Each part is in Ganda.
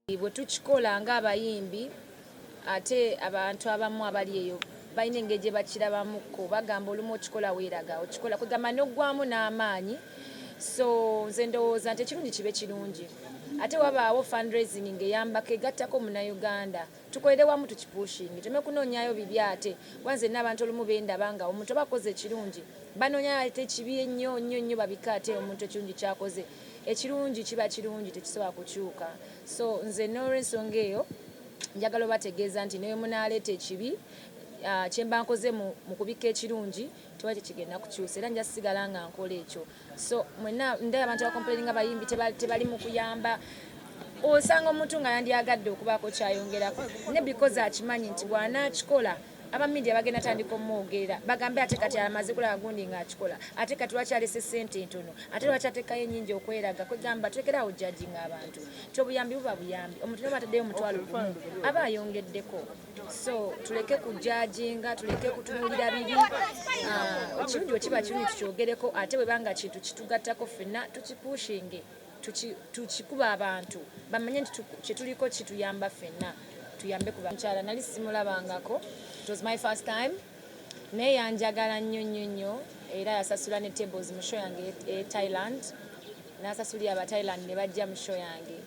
Bwe tukikola ng'abayimbi ate abantu abamu abali eyo balina engeri gye bakirabamuko bagamba olumu okikola weeraga okikola kwegamba n'oggwamu n'amaanyi so nze ndowooza nti ekirungi kibe kirungi ate wabaawo fundraising ng'eyambako egattako munnayuganda tukolere wamu tukipushingi tume kunoonyaayo bibi ate wanze n'abantu olumu bendaba nga omuntu oba akoze ekirungi banoonya ate ekibi ennyo nnyo nnyo babika ate omuntu ekirungi kyakoze ekirungi kiba kirungi tekisobola kukyuka so nze n'olw'ensonga eyo njagala obategeeza nti newe munaaleeta ekibi kyemba nkoze mu kubika ekirungi tuba tekigenda kukyusa era nja sigala nga nkola ekyo so mwenna ndaba abantu abakomplaininga abayimbi tebali mu kuyamba osanga omuntu nga yandyagadde okubaako kyayongerako ne because akimanyi nti bw'anaakikola abamidia bagenda tandika omwogerera bagambe ate kati amaze kulaba gundi ng'akikola ate kati lwaki alese ssente ntono ate lwaki ateekayo ennyingi okweraga kwegamba tulekeraawo judging abantu ti obuyambi buba buyambi omuntu ne bataddeyo omutwalo gumu aba ayongeddeko so tuleke kujajinga tuleke kutunuulira bibi ekirungi bwe kiba kirungi tukyogereko ate bwe banga kintu kitugattako ffenna tukipushinge tukikuba abantu bamanye nti kyetuliko kituyamba ffenna tuyambe kuba nkyala nali simulabangako. It was my first time. Naye yanjagala nnyo nnyo nnyo era yasasula ne tables mu show yange e Thailand. N'asasulira aba Thailand ne bajja mu show yange.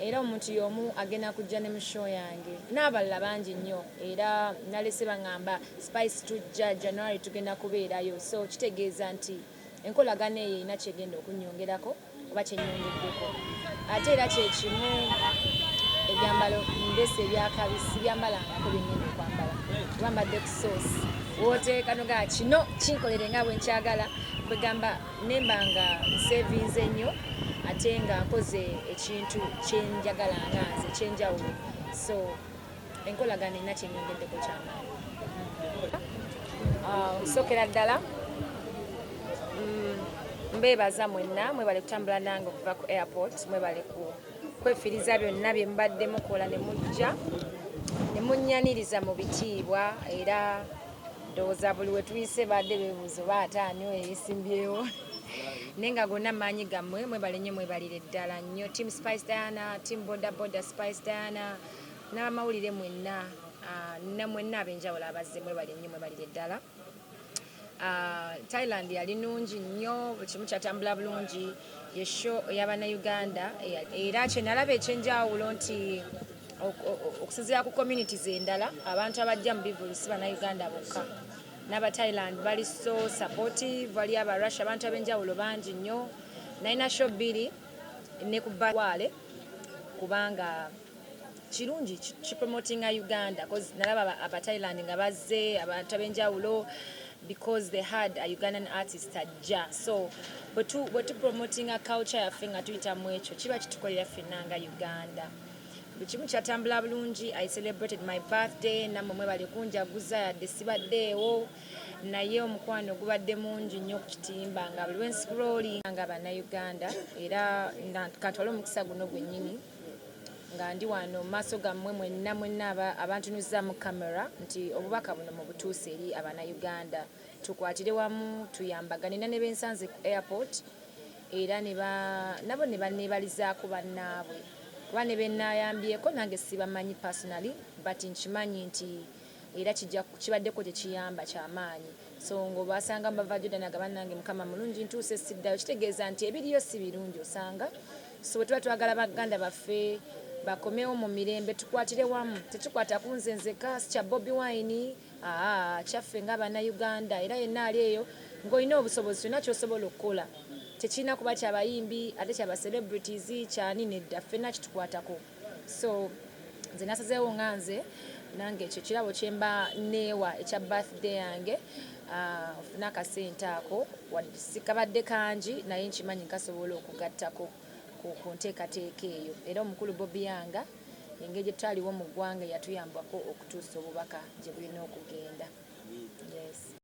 Era omuntu y'omu agenda kujja ne mu show yange. N'abalala bangi nnyo era nalese baŋŋamba Spice tujja January tugenda kubeerayo. So kitegeeza nti enkolagana eyo erina kyegenda okunnyongerako oba kyennyongeddeko. Ate era kye kimu ebyambalo ndese ebyakabisi byambalangako byennyini okwambala wambadde ku soosi wooteeka nogaa kino kinkolere nga bwe nkyagala kwegamba nembanga nsevinze ennyo ate nga nkoze ekintu kyenjagala nga nze ekyenjawulo so enkolagana erina kyenyongeddeko kyamaanyi nsokera ddala mbeebaza mwenna mwebale kutambula nange okuva ku airport mwebale kwefiriza byonna bye mbadde mukola ne mujja ne munnyaniriza mu bitiibwa era ndowooza buli we tuyise badde beebuuza oba ate ani eyesimbyewo naye nga gonna maanyi gammwe mwebale nnyo mwebalire ddala nnyo team Spice Diana team Boda Boda Spice Diana n'abamawulire mwenna mwenna ab'enjawulo abazze mwebale nnyo mwebalire ddala. Thailand yali nungi nnyo kimu kyatambula bulungi yesho y'abannayuganda era kye nalaba ekyenjawulo nti okusinziira ku communities endala abantu abajja mu bivulu si bannayuganda bokka n'aba Thailand bali so supportive bali aba Russia abantu ab'enjawulo bangi nnyo nalina show bbiri ne ku Bwale kubanga kirungi kipromotinga Uganda cause nalaba aba Thailand nga bazze abantu ab'enjawulo because they had a Ugandan artist ajja so bwe tupromoting a culture yaffe nga tuyita mu ekyo kiba kitukolera ffenna nga Uganda buli kimu kyatambula bulungi. I celebrated my birthday nammwe mwebale kunjaguza yadde sibaddeewo naye omukwano gubadde mungi nnyo ku kitimba nga buli lwenscrolling nga bannayuganda era kantwale omukisa guno gwennyini nga ndi wano maaso gammwe mwenna abantunuza mu kamera nti obubaka buno mu butuusi eri abannayuganda tukwatire wamu tuyambagane ne bensanze ku airport era nabo ne banneebalizaako bannaabwe kuba ne bennaayambyeko nange sibamanyi personally but nkimanyi nti era kibaddeko tekiyamba kyamaanyi so ng'obasanga mu bava Jordan aga bannange mukama mulungi ntuuse siddayo kitegeeza nti ebiriyo si birungi osanga so bwe tuba twagala baganda baffe bakomewo mu mirembe tukwatire wamu tetukwata ku nze nzeka si kya Bobi Wine kyaffe ng'abannayuganda era yenna ali eyo ng'olina obusobozi kyonna ky'osobola okukola tekirina kuba kyabayimbi ate kyaba celebrities kyani nedda ffenna kitukwatako so nze nasazeewo nga nze nange ekyo kirabo kyemba neewa ekya birthday yange ofuna akasente ako sikabadde kangi naye nkimanyi nkasobola okugattako ku nteekateeka eyo era omukulu Bobi Yanga engeri gye twaliwo mu ggwanga yatuyambako okutuusa obubaka gye bulina okugenda. Yes.